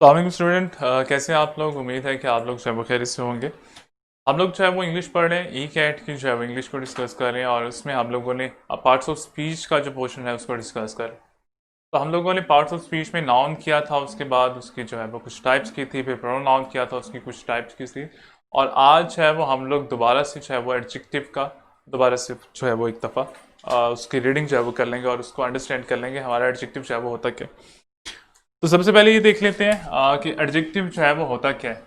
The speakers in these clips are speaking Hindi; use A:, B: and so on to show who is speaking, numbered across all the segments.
A: अस्सलाम स्टूडेंट, कैसे हैं आप लोग। उम्मीद है कि आप लोग जो है वो खैरियत से होंगे। हम लोग जो है वो इंग्लिश पढ़ रहे हैं, ई कैट की जो है वो इंग्लिश को डिस्कस कर रहे हैं और उसमें हम लोगों ने पार्ट्स ऑफ स्पीच का जो पोर्शन है उसको डिस्कस कर रहे हैं। तो हम लोगों ने पार्ट्स ऑफ स्पीच में नाउन किया था, उसके बाद उसकी जो है वो कुछ टाइप्स की थी, फिर प्रोनाउन किया था, उसकी कुछ टाइप्स की थी। और आज है वो हम लोग दोबारा से जो है वो एडजेक्टिव का दोबारा से जो है वो एक दफ़ा उसकी रीडिंग जो है वो कर लेंगे और उसको अंडरस्टैंड कर लेंगे हमारा एडजेक्टिव जो है वो होता क्या है। तो सबसे पहले ये देख लेते हैं कि एडजेक्टिव जो है वो होता क्या है।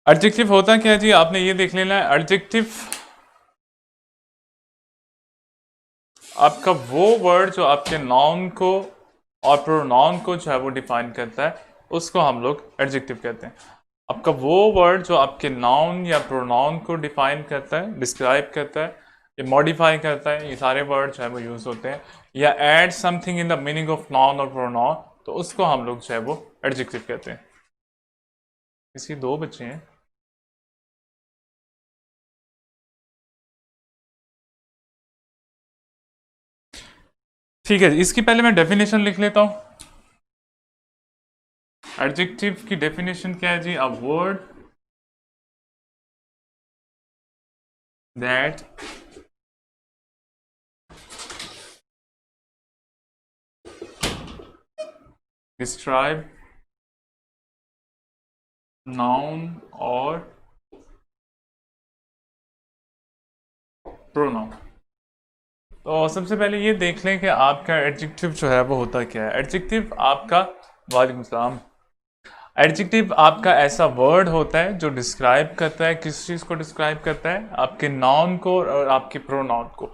A: एडजेक्टिव होता क्या है जी, आपने ये देख लेना है। एडजेक्टिव आपका वो वर्ड जो आपके नाउन को और प्रोनाउन को जो है वो डिफाइन करता है, उसको हम लोग एडजेक्टिव कहते हैं। आपका वो वर्ड जो आपके नाउन या प्रोनाउन को डिफाइन करता है, डिस्क्राइब करता है या मॉडिफाई करता है, ये सारे वर्ड जो है वो यूज होते हैं, या add something in the meaning of noun और प्रोनाउन, तो उसको हम लोग जो है वो एडजेक्टिव कहते हैं। इसकी दो बच्चे हैं। ठीक है, इसकी पहले मैं डेफिनेशन लिख लेता हूं। एडजेक्टिव की डेफिनेशन क्या है जी? A word that describe noun और प्रोनाउन। तो सबसे पहले ये देख लें कि आपका एडजेक्टिव जो है वो होता क्या है। एडजेक्टिव आपका, वालेकुम सलाम, एडजेक्टिव आपका ऐसा वर्ड होता है जो डिस्क्राइब करता है, किस चीज़ को डिस्क्राइब करता है? आपके नाउन को और आपके प्रोनाउन को।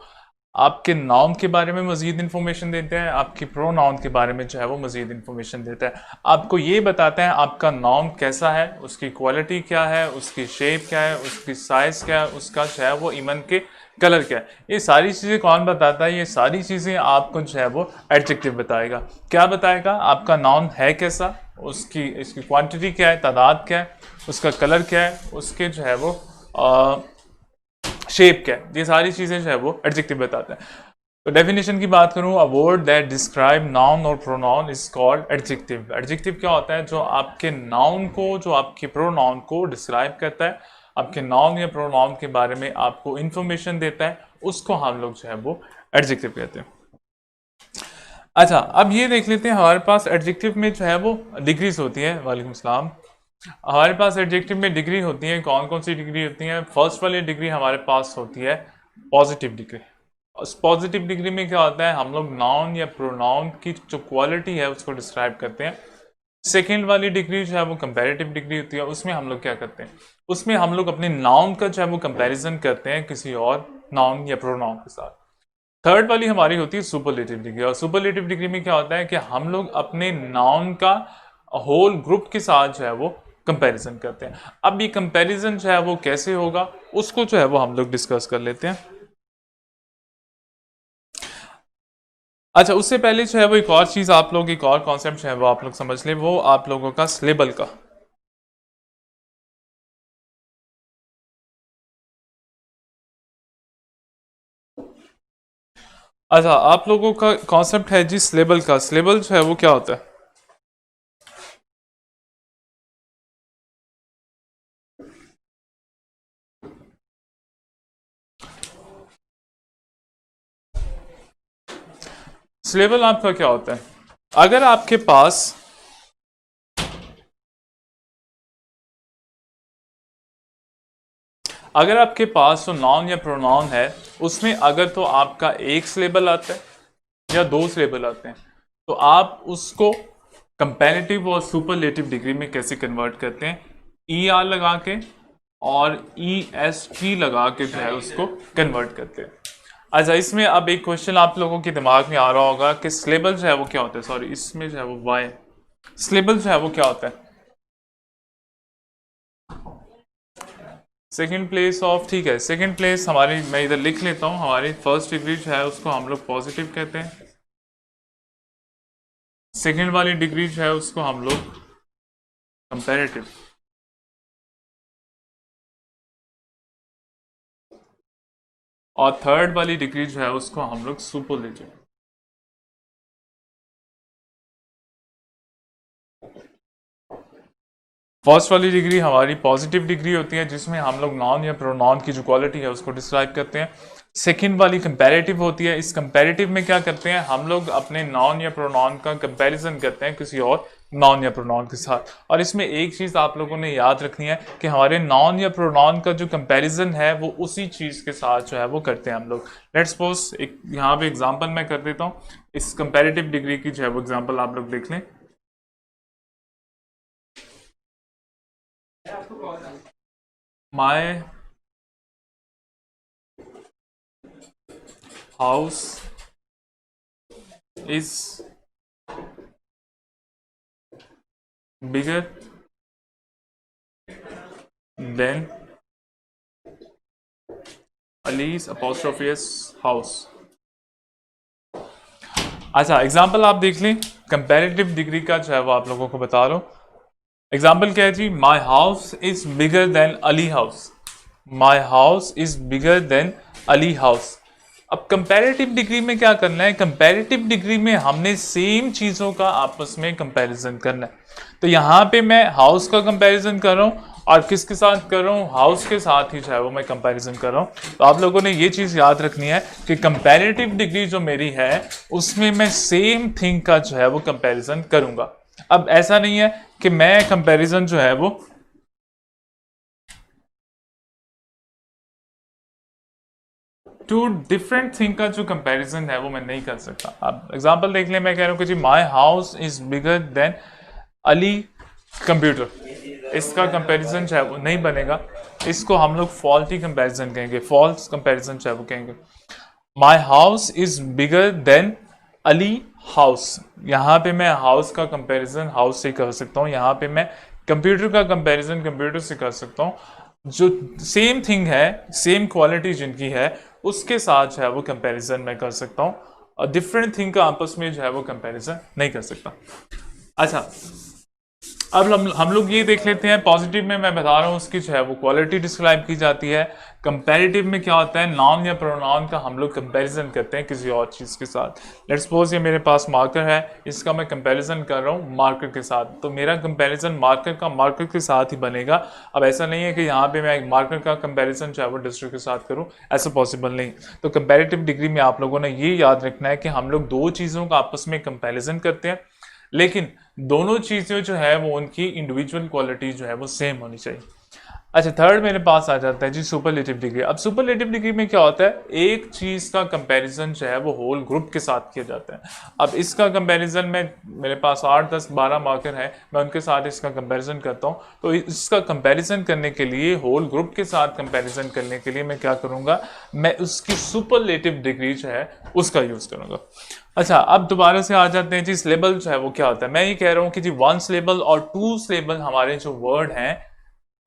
A: आपके नाउन के बारे में मजीद इन्फॉर्मेशन देते हैं, आपकी प्रोनाउन के बारे में जो है वो मजीद इन्फॉर्मेशन देता है। आपको ये बताते हैं आपका नाउन कैसा है, उसकी क्वालिटी क्या है, उसकी शेप क्या है, उसकी साइज क्या है, उसका जो है वो इवन के कलर क्या है। ये सारी चीज़ें कौन बताता है? ये सारी चीज़ें आपको जो है वो एडजेक्टिव बताएगा। क्या बताएगा? आपका नाउन है कैसा, उसकी इसकी क्वांटिटी क्या है, तादाद क्या है, उसका कलर क्या है, उसके जो है वो शेप क्या है। ये सारी चीज़ें जो है वो एडजेक्टिव बताते हैं। तो डेफिनेशन की बात करूं, a word that describe noun और pronoun is called adjective. Adjective क्या होता है? जो आपके नाउन को, जो आपके प्रोनाउन को डिस्क्राइब करता है, आपके नाउन या प्रोनाउन के बारे में आपको इंफॉर्मेशन देता है, उसको हम लोग जो है वो एडजेक्टिव कहते हैं। अच्छा, अब ये देख लेते हैं हमारे पास एडजेक्टिव में जो है वो डिग्रीज होती है। वालेकुम सलाम। हमारे पास एडजेक्टिव में डिग्री होती है। कौन कौन सी डिग्री होती है? फर्स्ट वाली डिग्री हमारे पास होती है पॉजिटिव डिग्री। उस पॉजिटिव डिग्री में क्या होता है? हम लोग नाउन या प्रोनाउन की जो क्वालिटी है उसको डिस्क्राइब करते हैं। सेकेंड वाली डिग्री जो है वो कंपैरेटिव डिग्री होती है। उसमें हम लोग क्या करते हैं? उसमें हम लोग अपने नाउन का जो है वो कंपैरिजन करते हैं किसी और नाउन या प्रोनाउन के साथ। थर्ड वाली हमारी होती है सुपरलेटिव डिग्री। और सुपरलेटिव डिग्री में क्या होता है कि हम लोग अपने नाउन का होल ग्रुप के साथ जो है वो कंपैरिजन करते हैं। अब ये कंपैरिजन जो है वो कैसे होगा, उसको जो है वो हम लोग डिस्कस कर लेते हैं। अच्छा, उससे पहले जो है वो एक और चीज़ आप लोग, एक और कॉन्सेप्ट जो है वो आप लोग समझ लें, वो आप लोगों का सिलेबल का। अच्छा, आप लोगों का कॉन्सेप्ट है जी सिलेबल का। सिलेबल जो है वो क्या होता है? सिलेबल आपका क्या होता है? अगर आपके पास अगर आपके पास जो नाउन या प्रोनाउन है, उसमें अगर तो आपका एक सिलेबल आता है या दो सिलेबल आते हैं, तो आप उसको कंपैरेटिव और सुपरलेटिव डिग्री में कैसे कन्वर्ट करते हैं? ई आर लगा के और ई एस टी लगा के जो है उसको कन्वर्ट करते हैं। अच्छा, इसमें अब एक क्वेश्चन आप लोगों के दिमाग में आ रहा होगा कि सिलेबल जो है वो क्या होता है। सॉरी, इसमें जो है वो वाई, सिलेबल जो है वो क्या होता है? सेकेंड प्लेस ऑफ, ठीक है, सेकेंड प्लेस हमारी, मैं इधर लिख लेता हूँ, हमारी फर्स्ट डिग्री जो है उसको हम लोग पॉजिटिव कहते हैं। सेकेंड वाली डिग्री जो है उसको हम लोग कंपैरेटिव, और थर्ड वाली डिग्री जो है उसको हम लोग सुपरलेटिव। फर्स्ट वाली डिग्री हमारी पॉजिटिव डिग्री होती है जिसमें हम लोग नाउन या प्रोनाउन की जो क्वालिटी है उसको डिस्क्राइब करते हैं। सेकंड वाली कंपैरेटिव होती है। इस कंपैरेटिव में क्या करते हैं, हम लोग अपने नाउन या प्रोनाउन का कंपैरिजन करते हैं किसी और नाउन या प्रोनाउन के साथ। और इसमें एक चीज़ आप लोगों ने याद रखनी है कि हमारे नाउन या प्रोनाउन का जो कंपैरिजन है वो उसी चीज़ के साथ जो है वो करते हैं हम लोग। लेट्स सपोज एक यहाँ पे एग्जाम्पल मैं कर देता हूँ, इस कंपैरेटिव डिग्री की जो है वो एग्जाम्पल आप लोग देख लें। My house is bigger than Ali's apostrophe S house। अच्छा, एग्जाम्पल आप देख लें कंपैरेटिव डिग्री का जो है वो आप लोगों को बता रहा हूँ। एग्जाम्पल क्या है जी, my house is bigger than Ali house. My house is bigger than Ali house. अब कंपैरेटिव डिग्री में क्या करना है, कंपैरेटिव डिग्री में हमने सेम चीज़ों का आपस में कंपैरिजन करना है। तो यहाँ पे मैं हाउस का कंपैरिजन कर रहा हूँ और किसके साथ कर रहा हूँ, हाउस के साथ ही जो है वो मैं कंपैरिजन कर रहा हूँ। तो आप लोगों ने ये चीज़ याद रखनी है कि कंपैरेटिव डिग्री जो मेरी है उसमें मैं सेम थिंग का जो है वो कंपैरिजन करूँगा। अब ऐसा नहीं है कि मैं कंपैरिजन जो है वो टू डिफरेंट थिंग का जो कंपैरिजन है वो मैं नहीं कर सकता। अब एग्जांपल देख लें, मैं कह रहा हूँ कि जी my house is bigger than Ali computer. इसका कंपैरिजन जो है वो नहीं बनेगा, इसको हम लोग फॉल्टी कंपैरिजन कहेंगे, फॉल्स कंपैरिजन जो है वो कहेंगे। My house is bigger than Ali house, यहाँ पे मैं हाउस का कंपैरिजन हाउस से कर सकता हूँ, यहाँ पे मैं कंप्यूटर का कंपैरिजन कंप्यूटर से कर सकता हूँ। जो सेम थिंग है, सेम क्वालिटी जिनकी है उसके साथ जो है वो कंपैरिजन मैं कर सकता हूँ, और डिफरेंट थिंग का आपस में जो है वो कंपैरिजन नहीं कर सकता। अच्छा, अब हम लोग ये देख लेते हैं, पॉजिटिव में मैं बता रहा हूँ उसकी जो है वो क्वालिटी डिस्क्राइब की जाती है। कंपैरेटिव में क्या होता है, नाउन या प्रोनाउन का हम लोग कंपैरिजन करते हैं किसी और चीज़ के साथ। लेट्स सपोज ये मेरे पास मार्कर है, इसका मैं कंपैरिजन कर रहा हूँ मार्कर के साथ, तो मेरा कंपैरिजन मार्कर का मार्कर के साथ ही बनेगा। अब ऐसा नहीं है कि यहाँ पे मैं मार्कर का कंपैरिजन जो है वो डिस्ट्रिक्ट के साथ करूँ, ऐसा पॉसिबल नहीं। तो कंपैरेटिव डिग्री में आप लोगों ने ये याद रखना है कि हम लोग दो चीज़ों का आपस में कंपैरिजन करते हैं, लेकिन दोनों चीजें जो है वो उनकी इंडिविजुअल क्वालिटी जो है वो सेम होनी चाहिए। अच्छा, थर्ड मेरे पास आ जाता है जी सुपरलेटिव डिग्री। अब सुपरलेटिव डिग्री में क्या होता है, एक चीज का कंपैरिजन जो है वो होल ग्रुप के साथ किया जाता है। अब इसका कंपैरिजन में मेरे पास 8 10 12 मार्कर है, मैं उनके साथ इसका कंपैरिजन करता हूँ। तो इसका कंपैरिजन करने के लिए, होल ग्रुप के साथ कंपैरिजन करने के लिए मैं क्या करूँगा, मैं उसकी सुपरलेटिव डिग्री जो है उसका यूज़ करूँगा। अच्छा, अब दोबारा से आ जाते हैं जी सिलेबल जो है वो क्या होता है। मैं ये कह रहा हूँ कि जी वन सिलेबल और टू सिलेबल हमारे जो वर्ड हैं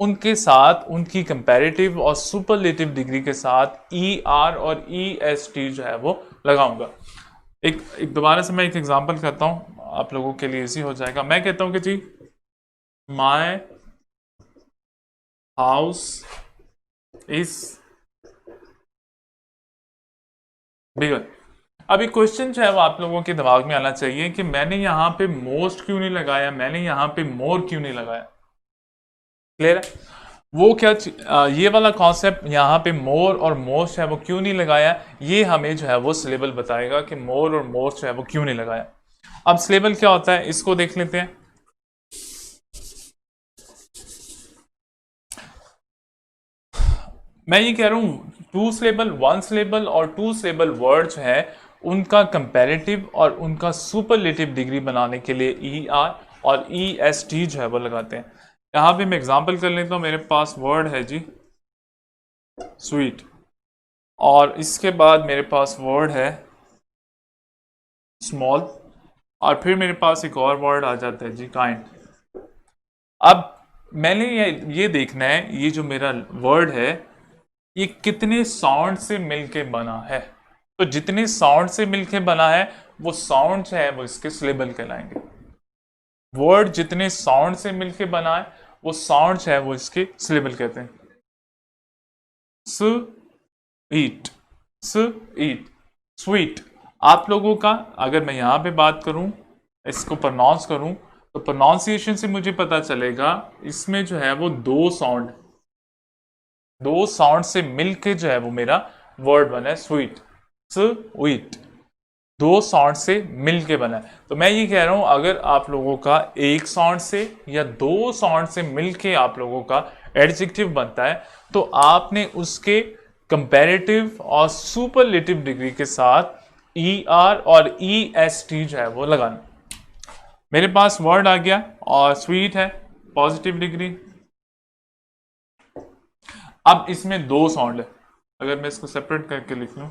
A: उनके साथ उनकी कंपैरेटिव और सुपरलेटिव डिग्री के साथ ई आर और ई एस टी जो है वो लगाऊंगा। एक दोबारा से मैं एक एग्जांपल करता हूँ, आप लोगों के लिए इजी हो जाएगा। मैं कहता हूँ कि जी माय हाउस इज बिगर। अभी क्वेश्चन जो है वो आप लोगों के दिमाग में आना चाहिए कि मैंने यहाँ पे मोस्ट क्यों नहीं लगाया, मैंने यहाँ पे मोर क्यों नहीं लगाया। क्लियर है? वो क्या ये वाला कॉन्सेप्ट यहाँ पे मोर और मोस्ट है वो क्यों नहीं लगाया, ये हमें जो है वो सिलेबल बताएगा कि मोर और मोस्ट जो है वो क्यों नहीं लगाया। अब सिलेबल क्या होता है इसको देख लेते हैं। मैं ये कह रहा हूँ टू सिलेबल, वन सिलेबल और टू सिलेबल वर्ड जो है उनका कंपैरेटिव और उनका सुपरलेटिव डिग्री बनाने के लिए ई आर और ई एस टी जो है वो लगाते हैं। यहाँ पे मैं एग्जांपल कर लेता हूँ, मेरे पास वर्ड है जी स्वीट, और इसके बाद मेरे पास वर्ड है स्मॉल, और फिर मेरे पास एक और वर्ड आ जाता है जी काइंड। अब मैंने ये देखना है ये जो मेरा वर्ड है ये कितने साउंड से मिलके बना है। तो जितने साउंड से मिलके बना है वो साउंड है वो इसके सिलेबल कहलाएंगे। वर्ड जितने साउंड से मिलके बना है वो साउंड है वो इसके सिलेबल कहते हैं। स ईट, स ईट, स्वीट। आप लोगों का अगर मैं यहाँ पे बात करूं, इसको प्रोनाउंस करूं, तो प्रोनाउंसिएशन से मुझे पता चलेगा इसमें जो है वो दो साउंड से मिलके जो है वो मेरा वर्ड बना है स्वीट, स्वीट। दो साउंड से मिलके बना है। तो मैं ये कह रहा हूं अगर आप लोगों का एक साउंड से या दो साउंड से मिलके आप लोगों का एडजेक्टिव बनता है तो आपने उसके कंपैरेटिव और सुपरलेटिव डिग्री के साथ ई आर और ई एस टी जो है वो लगाना। मेरे पास वर्ड आ गया और स्वीट है, पॉजिटिव डिग्री। अब इसमें दो साउंड है, अगर मैं इसको सेपरेट करके लिख लूं,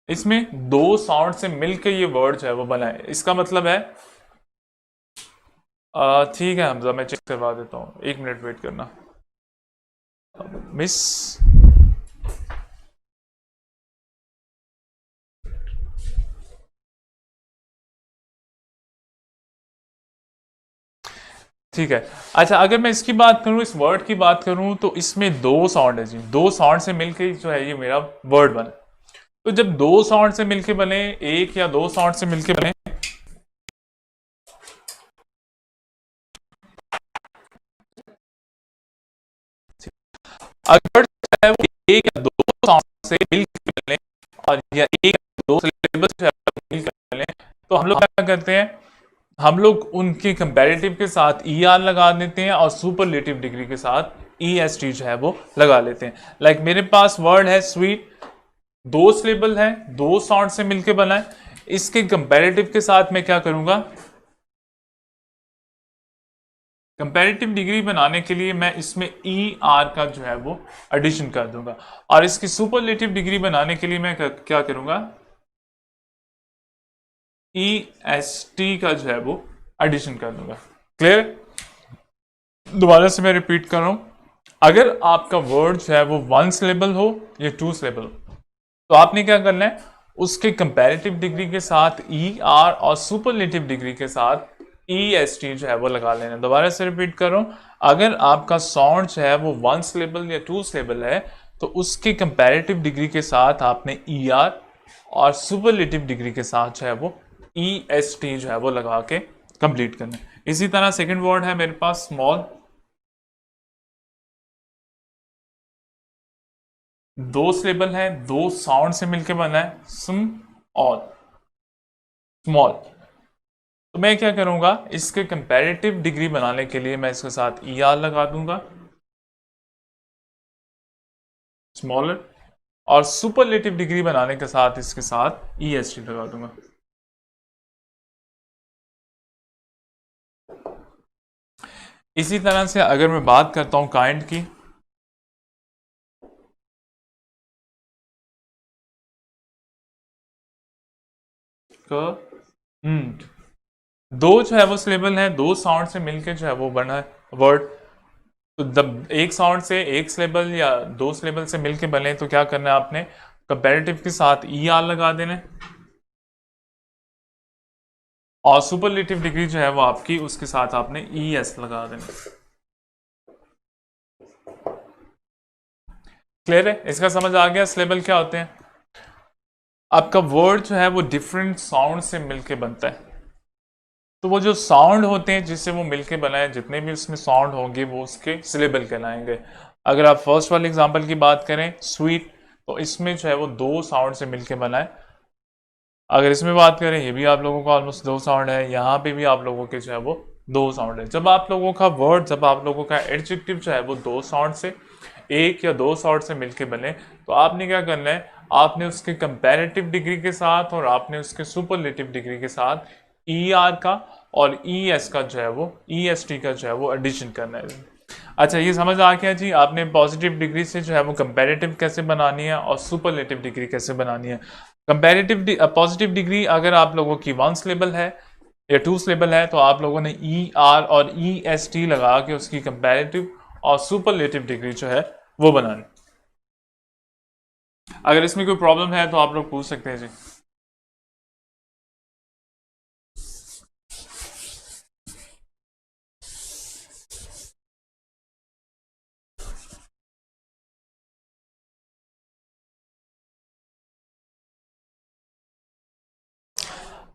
A: इसमें दो साउंड से मिलके ये वर्ड जो है वो बना है। इसका मतलब है ठीक है हमजा, मैं चेक करवा देता हूँ, 1 मिनट वेट करना। मिस, ठीक है। अच्छा अगर मैं इसकी बात करूं, इस वर्ड की बात करूं, तो इसमें दो साउंड है जी, दो साउंड से मिलके जो है ये मेरा वर्ड बना। तो जब दो साउंड से मिलके बने, एक या दो साउंड से मिलके बने, अगर चाहे वो एक या दो साउंड से मिलके बने और या एक या दो सिलेबल से मिलके बने, तो हम लोग क्या करते हैं, हम लोग उनके कंपैरेटिव के साथ ई आर लगा देते हैं और सुपरलेटिव डिग्री के साथ ई एस टी जो है वो लगा लेते हैं। लाइक मेरे पास वर्ड है स्वीट, दो सिलेबल है, दो साउंड से मिलके बना है। इसके कंपैरेटिव के साथ मैं क्या करूंगा, कंपैरेटिव डिग्री बनाने के लिए मैं इसमें ई आर का जो है वो एडिशन कर दूंगा, और इसकी सुपरलेटिव डिग्री बनाने के लिए मैं क्या करूंगा, ई एस टी का जो है वो एडिशन कर दूंगा। क्लियर? दोबारा से मैं रिपीट कर रहा हूं, अगर आपका वर्ड जो है वो वन सिलेबल हो या टू सिलेबल हो, तो आपने क्या करना है, उसके कंपैरेटिव डिग्री के साथ ई आर और सुपरलेटिव डिग्री के साथ ई एस टी जो है वो लगा लेना। दोबारा से रिपीट कर रहा हूं, अगर आपका साउंड जो है वो वन सिलेबल या टू सिलेबल है, तो उसके कंपैरेटिव डिग्री के साथ आपने ई आर और सुपरलेटिव डिग्री के साथ जो है वो ई एस टी जो है वो लगा के कंप्लीट करना है। इसी तरह सेकंड वर्ड है मेरे पास स्मॉल, दो सिलेबल है, दो साउंड से मिलकर बना है स्म और स्मॉल। तो मैं क्या करूंगा, इसके कंपैरेटिव डिग्री बनाने के लिए मैं इसके साथ ई आर लगा दूंगा, स्मॉलर, और सुपरलेटिव डिग्री बनाने के साथ इसके साथ ई एस टी लगा दूंगा। इसी तरह से अगर मैं बात करता हूं काइंड की, दो जो है वो सिलेबल है, दो साउंड से मिलके जो है वो बना है वर्ड। तो जब एक साउंड से एक सिलेबल या दो सिलेबल से मिलके बने, तो क्या करना है आपने, कंपैरेटिव के साथ ई आर लगा देना, और सुपरलेटिव डिग्री जो है वो आपकी, उसके साथ आपने ई एस लगा देना। क्लियर है? इसका समझ आ गया सिलेबल क्या होते हैं? आपका वर्ड जो है वो डिफरेंट साउंड से मिलके बनता है, तो वो जो साउंड होते हैं जिससे वो मिलके बनाए, जितने भी उसमें साउंड होंगे वो उसके सिलेबल कहलाएंगे। अगर आप फर्स्ट वाले एग्जांपल की बात करें स्वीट, तो इसमें जो है वो दो साउंड से मिलके बना है। अगर इसमें बात करें, ये भी आप लोगों का ऑलमोस्ट दो साउंड है, यहाँ पे भी आप लोगों के जो है वो दो साउंड है। जब आप लोगों का वर्ड, जब आप लोगों का एडजेक्टिव जो है वो दो साउंड से, एक या दो साउंड से मिलके बने, तो आपने क्या करना है, आपने उसके कंपैरेटिव डिग्री के साथ और आपने उसके सुपरलेटिव डिग्री के साथ ई आर का और ई एस का जो है वो, ई एस टी का जो है वो एडिशन करना है। अच्छा ये समझ आ गया जी, आपने पॉजिटिव डिग्री से जो है वो कंपैरेटिव कैसे बनानी है और सुपरलेटिव डिग्री कैसे बनानी है। कंपैरेटिव पॉजिटिव डिग्री अगर आप लोगों की वन सिलेबल है या टू सिलेबल है, तो आप लोगों ने ई आर और ई एस टी लगा के उसकी कंपैरेटिव और सुपरलेटिव डिग्री जो है वो बनानी। अगर इसमें कोई प्रॉब्लम है तो आप लोग पूछ सकते हैं जी।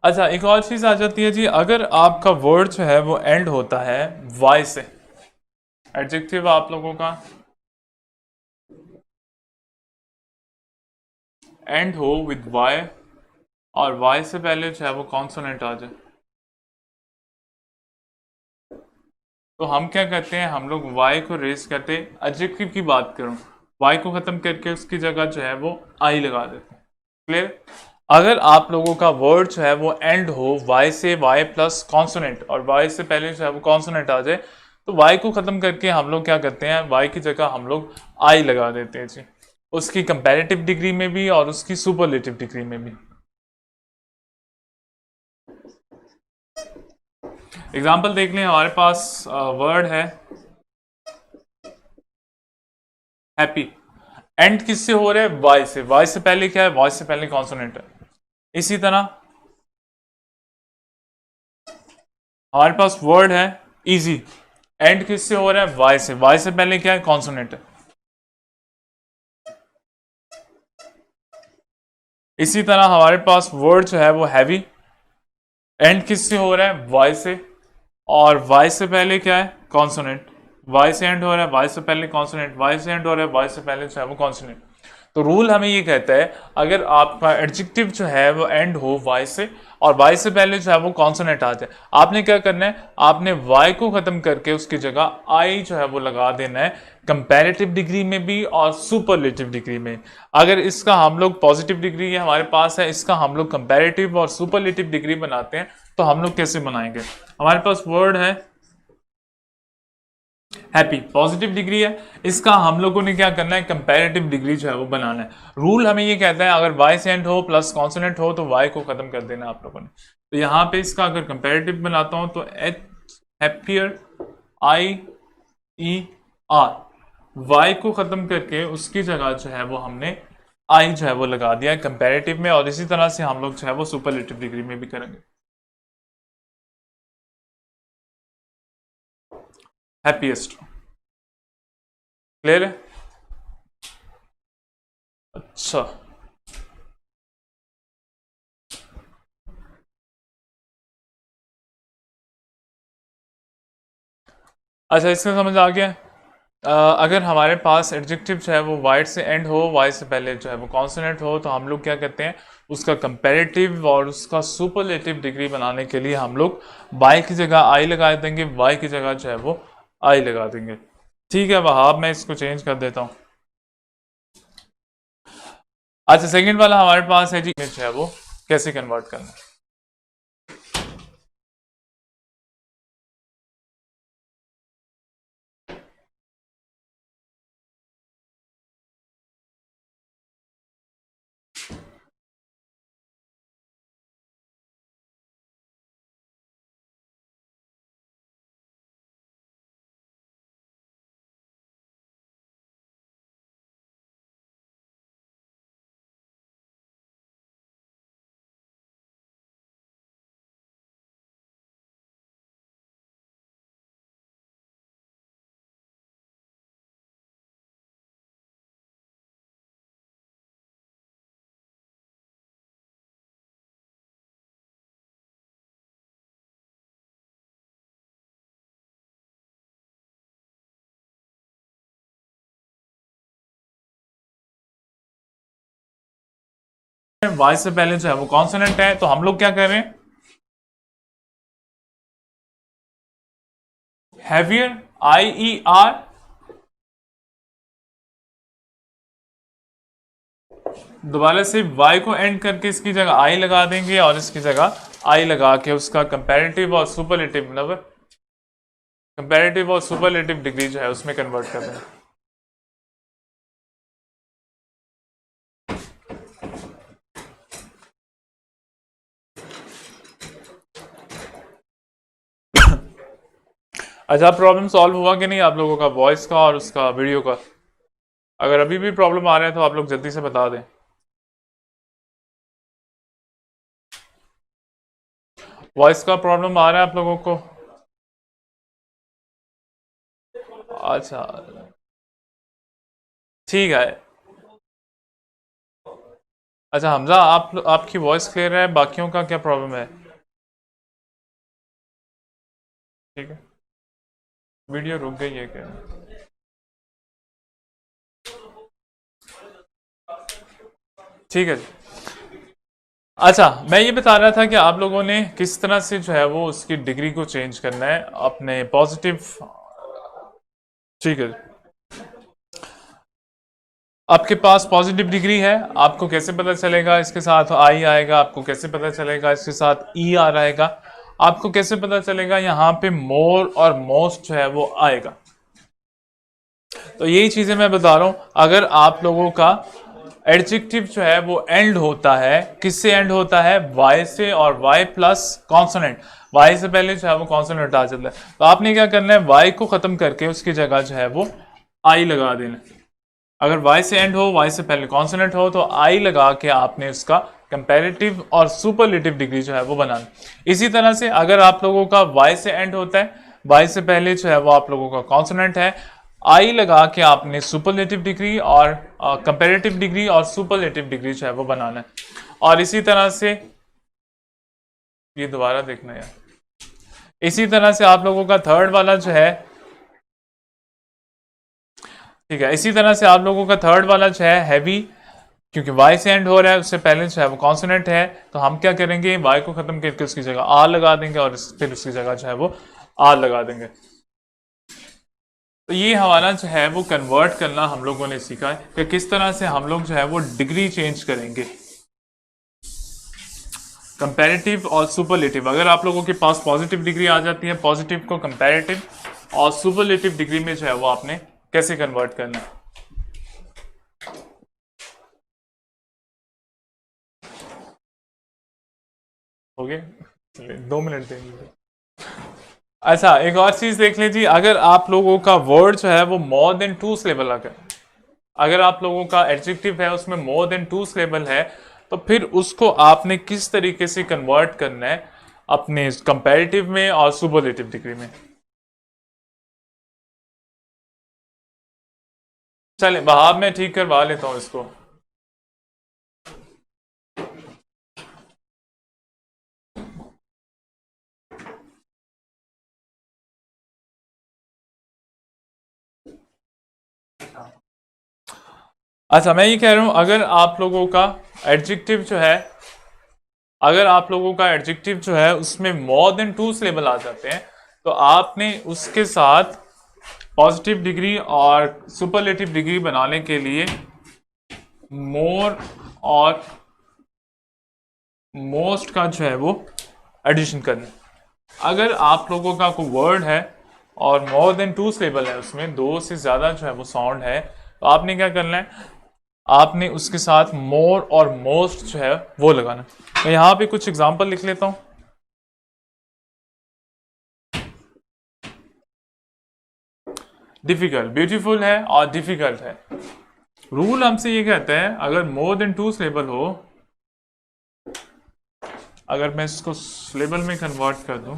A: अच्छा, एक और चीज आ जाती है जी, अगर आपका वर्ड जो है वो एंड होता है वाई से, एडजेक्टिव आप लोगों का एंड हो विद वाई, और वाई से पहले जो है वो कॉन्सोनेंट आ जाए, तो हम क्या करते हैं, हम लोग वाई को रेज करते हैं। एडजेक्टिव की बात करूं, वाई को खत्म करके उसकी जगह जो है वो आई लगा देते हैं। क्लियर? अगर आप लोगों का वर्ड जो है वो एंड हो वाई से, वाई प्लस कॉन्सोनेंट, और वाई से पहले जो है वो कॉन्सोनेंट आ जाए, तो वाई को खत्म करके हम लोग क्या करते हैं, वाई की जगह हम लोग आई लगा देते हैं जी, उसकी कंपैरेटिव डिग्री में भी और उसकी सुपरलेटिव डिग्री में भी। एग्जाम्पल देख लें, हमारे पास वर्ड है हैप्पी, एंड किससे हो रहा है, वाई से। वाई से पहले क्या है, वाई से पहले कॉन्सोनेंट है। इसी तरह हमारे पास वर्ड है इजी, एंड किससे हो रहा है, वाई से। वाई से पहले क्या है, कॉन्सोनेंट है। इसी तरह हमारे पास वर्ड जो है वो हैवी, एंड किससे हो रहा है, वाई से, और वाई से पहले क्या है, कॉन्सोनेंट। वाई से एंड हो रहा है, वाई से पहले कॉन्सोनेंट, वाई से एंड हो रहा है, वाई से पहले जो है वो कॉन्सोनेंट। तो रूल हमें ये कहता है, अगर आपका एडजेक्टिव जो है वो एंड हो वाई से, और वाई से पहले जो है वो कॉन्सोनेंट आ जाए, आपने क्या करना है, आपने वाई को खत्म करके उसकी जगह आई जो है वो लगा देना है, कंपैरेटिव डिग्री में भी और सुपरलेटिव डिग्री में। अगर इसका हम लोग पॉजिटिव डिग्री हमारे पास है, इसका हम लोग कंपैरेटिव और सुपरलेटिव डिग्री बनाते हैं, तो हम लोग कैसे बनाएंगे, हमारे पास वर्ड है हैप्पी, पॉजिटिव डिग्री है, इसका हम लोगों ने क्या करना है, कंपैरेटिव डिग्री जो है वो बनाना है। रूल हमें ये कहता है, अगर वाई से एंड हो प्लस कॉन्सोनेंट हो तो वाई को खत्म कर देना आप लोगों ने। तो यहाँ पे इसका अगर कंपैरेटिव बनाता हूं तो एच, हैप्पियर, आई ई आर, वाई को खत्म करके उसकी जगह जो है वो हमने आई जो है वो लगा दिया है कंपैरेटिव में, और इसी तरह से हम लोग जो है वो सुपरलेटिव डिग्री में भी करेंगे। हैप्पीएस्ट। क्लियर है? अच्छा, अच्छा इसका समझ आ गया। अगर हमारे पास एडजेक्टिव जो है वो वाइट से एंड हो, वाई से पहले जो है वो कॉन्सोनेंट हो, तो हम लोग क्या कहते हैं, उसका कंपैरेटिव और उसका सुपरलेटिव डिग्री बनाने के लिए हम लोग वाई की जगह आई लगा देंगे, वाई की जगह जो है वो आई लगा देंगे। ठीक है वहाब, मैं इसको चेंज कर देता हूँ। अच्छा, सेकंड वाला हमारे पास है जी, जो है वो कैसे कन्वर्ट करना है। वाई से पहले जो है वो कॉन्सोनेंट है, तो हम लोग क्या कर रहे हैं, हैवियर, आई ई आर, दोबारा से y को एंड करके इसकी जगह आई लगा देंगे, और इसकी जगह आई लगा के उसका कंपैरेटिव और सुपरलेटिव मतलब कंपैरेटिव और सुपरलेटिव डिग्री जो है उसमें कन्वर्ट कर देंगे। अच्छा, प्रॉब्लम सॉल्व हुआ कि नहीं आप लोगों का, वॉइस का और उसका वीडियो का? अगर अभी भी प्रॉब्लम आ रहा है तो आप लोग जल्दी से बता दें। वॉइस का प्रॉब्लम आ रहा है आप लोगों को? अच्छा, ठीक है। अच्छा हमजा, आपकी वॉइस क्लियर है, बाकियों का क्या प्रॉब्लम है? ठीक है, वीडियो रुक गई है क्या? ठीक है। अच्छा, मैं ये बता रहा था कि आप लोगों ने किस तरह से जो है वो उसकी डिग्री को चेंज करना है अपने पॉजिटिव। ठीक है, आपके पास पॉजिटिव डिग्री है, आपको कैसे पता चलेगा इसके साथ आई आएगा, आपको कैसे पता चलेगा इसके साथ ई आ रहेगा, आपको कैसे पता चलेगा यहाँ पे मोर और मोस्ट जो है वो आएगा? तो यही चीजें मैं बता रहा हूं। अगर आप लोगों का एडजेक्टिव जो है वो एंड होता है, किससे एंड होता है? वाई से, और वाई प्लस कॉन्सोनेंट। वाई से पहले जो है वो कॉन्सोनेंट आ जाता है, तो आपने क्या करना है, वाई को खत्म करके उसकी जगह जो है वो आई लगा देना। अगर वाई से एंड हो, वाई से पहले कॉन्सोनेंट हो, तो आई लगा के आपने उसका कंपैरेटिव और सुपरलेटिव डिग्री जो है वो बनाना। इसी तरह से अगर आप लोगों का वाई से एंड होता है, वाई से पहले जो है वो आप लोगों का कॉन्सोनेंट है, आई लगा के आपने सुपरलेटिव डिग्री और कंपैरेटिव डिग्री और सुपरलेटिव डिग्री जो है वो बनाना है। और इसी तरह से ये दोबारा देखना है, इसी तरह से आप लोगों का थर्ड वाला जो है, ठीक है, इसी तरह से आप लोगों का थर्ड वाला जो है हैवी, क्योंकि वाई से एंड हो रहा है, उससे पहले जो है वो कॉन्सोनेंट है, तो हम क्या करेंगे, वाई को खत्म करके उसकी जगह आर लगा देंगे और फिर उसकी जगह जो है वो आर लगा देंगे। तो ये हमारा जो है वो कन्वर्ट करना हम लोगों ने सीखा है कि किस तरह से हम लोग जो है वो डिग्री चेंज करेंगे, कंपैरेटिव और सुपरलेटिव। अगर आप लोगों के पास पॉजिटिव डिग्री आ जाती है, पॉजिटिव को कंपैरेटिव और सुपरलेटिव डिग्री में जो है वो आपने कैसे कन्वर्ट करना है। हो गया, चलिए 2 मिनट देंगे। अच्छा, एक और चीज देख लीजिए, अगर आप लोगों का वर्ड जो है वो मोर देन 2 सिलेबल, अगर आप लोगों का एडजेक्टिव है उसमें मोर देन 2 सिलेबल है, तो फिर उसको आपने किस तरीके से कन्वर्ट करना है अपने कंपैरेटिव में और सुपरलेटिव डिग्री में। चले वहां मैं ठीक करवा लेता हूं इसको। अच्छा, मैं ये कह रहा हूं, अगर आप लोगों का एडजेक्टिव जो है, अगर आप लोगों का एडजेक्टिव जो है उसमें मोर देन 2 सिलेबल आ जाते हैं, तो आपने उसके साथ पॉजिटिव डिग्री और सुपरलेटिव डिग्री बनाने के लिए मोर और मोस्ट का जो है वो एडिशन करना है। अगर आप लोगों का कोई वर्ड है और मोर देन 2 सिलेबल है, उसमें 2 से ज्यादा जो है वो साउंड है, तो आपने क्या करना है, आपने उसके साथ मोर और मोस्ट जो है वो लगाना। मैं यहां पे कुछ एग्जांपल लिख लेता हूं। डिफिकल्ट, ब्यूटीफुल है और डिफिकल्ट है। रूल हमसे ये कहता है, अगर मोर देन 2 सिलेबल हो, अगर मैं इसको सिलेबल में कन्वर्ट कर दूं,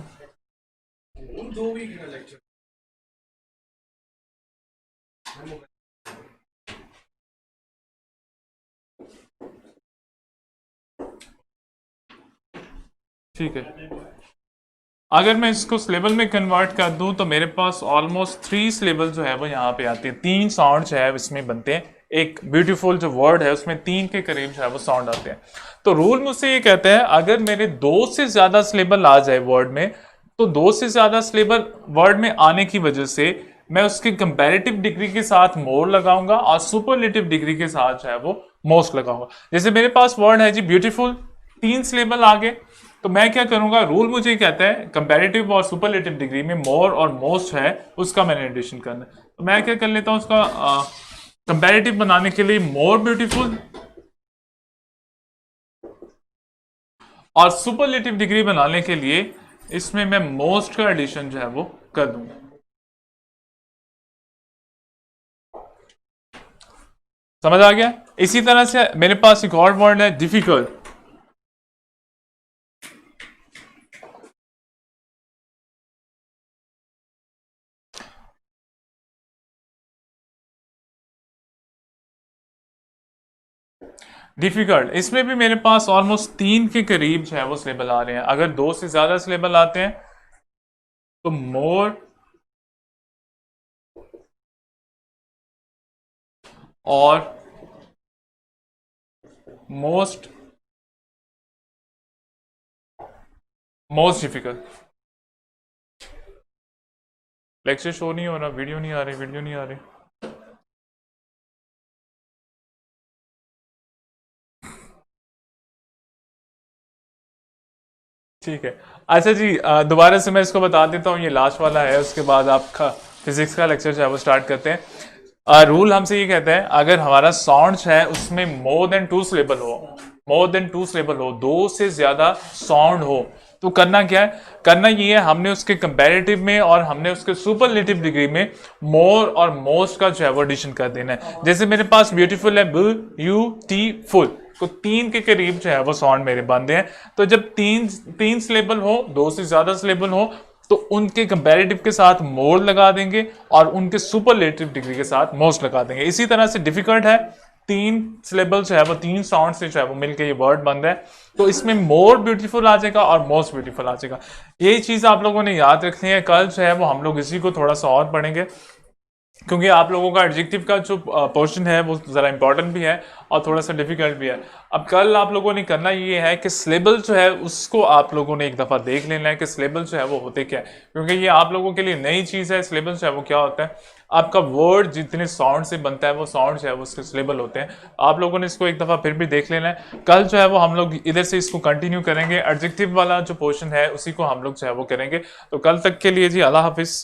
A: ठीक है, अगर मैं इसको सिलेबल में कन्वर्ट कर दूं तो मेरे पास ऑलमोस्ट 3 सिलेबल जो है वो यहाँ पे आते हैं, 3 साउंड जो है इसमें बनते हैं। एक ब्यूटीफुल जो वर्ड है उसमें 3 के करीब जो है वो साउंड आते हैं। तो रूल मुझसे ये कहता है, अगर मेरे 2 से ज्यादा सिलेबल आ जाए वर्ड में, तो 2 से ज्यादा सिलेबल वर्ड में आने की वजह से मैं उसकी कंपैरेटिव डिग्री के साथ मोर लगाऊंगा और सुपरलेटिव डिग्री के साथ जो है वो मोस्ट लगाऊंगा। जैसे मेरे पास वर्ड है जी ब्यूटीफुल, 3 सिलेबल आ गए, तो मैं क्या करूंगा, रूल मुझे कहता है कंपैरेटिव और सुपरलेटिव डिग्री में मोर और मोस्ट है, उसका मैंने एडिशन करना है। तो मैं क्या कर लेता हूं, उसका कंपैरेटिव बनाने के लिए मोर ब्यूटीफुल, और सुपरलेटिव डिग्री बनाने के लिए इसमें मैं मोस्ट का एडिशन जो है वो कर दूंगा। समझ आ गया? इसी तरह से मेरे पास एक और वर्ड है डिफिकल्ट। डिफिकल्ट, इसमें भी मेरे पास ऑलमोस्ट 3 के करीब जो है वो सिलेबल आ रहे हैं। अगर 2 से ज्यादा सिलेबल आते हैं तो मोर और most most difficult. Lecture show नहीं हो रहा, वीडियो नहीं आ रही, वीडियो नहीं आ रही। ठीक है, अच्छा जी, दोबारा से मैं इसको बता देता हूँ, ये लास्ट वाला है, उसके बाद आपका फिजिक्स का लेक्चर जो है वो स्टार्ट करते हैं। रूल हमसे ये कहता है, अगर हमारा साउंड है उसमें मोर देन 2 सिलेबल हो, मोर देन 2 सिलेबल हो, 2 से ज्यादा साउंड हो, तो करना क्या है, करना ये है, हमने उसके कंपैरेटिव में और हमने उसके सुपरलेटिव डिग्री में मोर और मोस्ट का जो है वो एडिशन कर देना है। जैसे मेरे पास ब्यूटीफुल है, ब्यूटीफुल, तो 3 के करीब जो है वो साउंड मेरे बनते हैं। तो जब तीन सिलेबल हो, 2 से ज्यादा सिलेबल हो, तो उनके कंपैरेटिव के साथ मोर लगा देंगे और उनके सुपरलेटिव डिग्री के साथ मोस्ट लगा देंगे। इसी तरह से डिफिकल्ट है, 3 सिलेबल जो है वो 3 साउंड से जो है वो मिलकर ये वर्ड बन रहा है, तो इसमें मोर ब्यूटीफुल आ जाएगा और मोस्ट ब्यूटीफुल आ जाएगा। यही चीज आप लोगों ने याद रखनी है। कल जो है वो हम लोग इसी को थोड़ा सा और पढ़ेंगे, क्योंकि आप लोगों का एडजेक्टिव का जो पोर्शन है वो ज़रा इंपॉर्टेंट भी है और थोड़ा सा डिफिकल्ट भी है। अब कल आप लोगों ने करना ये है कि सिलेबल जो है उसको आप लोगों ने एक दफ़ा देख लेना है कि सिलेबल जो है वो होते क्या है, क्योंकि ये आप लोगों के लिए नई चीज़ है। सिलेबल जो है वो क्या होता है, आपका वर्ड जितने साउंड से बनता है वो साउंड जो है वो उसके सिलेबल होते हैं। आप लोगों ने इसको एक दफ़ा फिर भी देख लेना है। कल जो है वो हम लोग इधर से इसको कंटिन्यू करेंगे, एडजेक्टिव वाला जो पोर्शन है उसी को हम लोग जो है वो करेंगे। तो कल तक के लिए जी अल्लाह हाफिज़।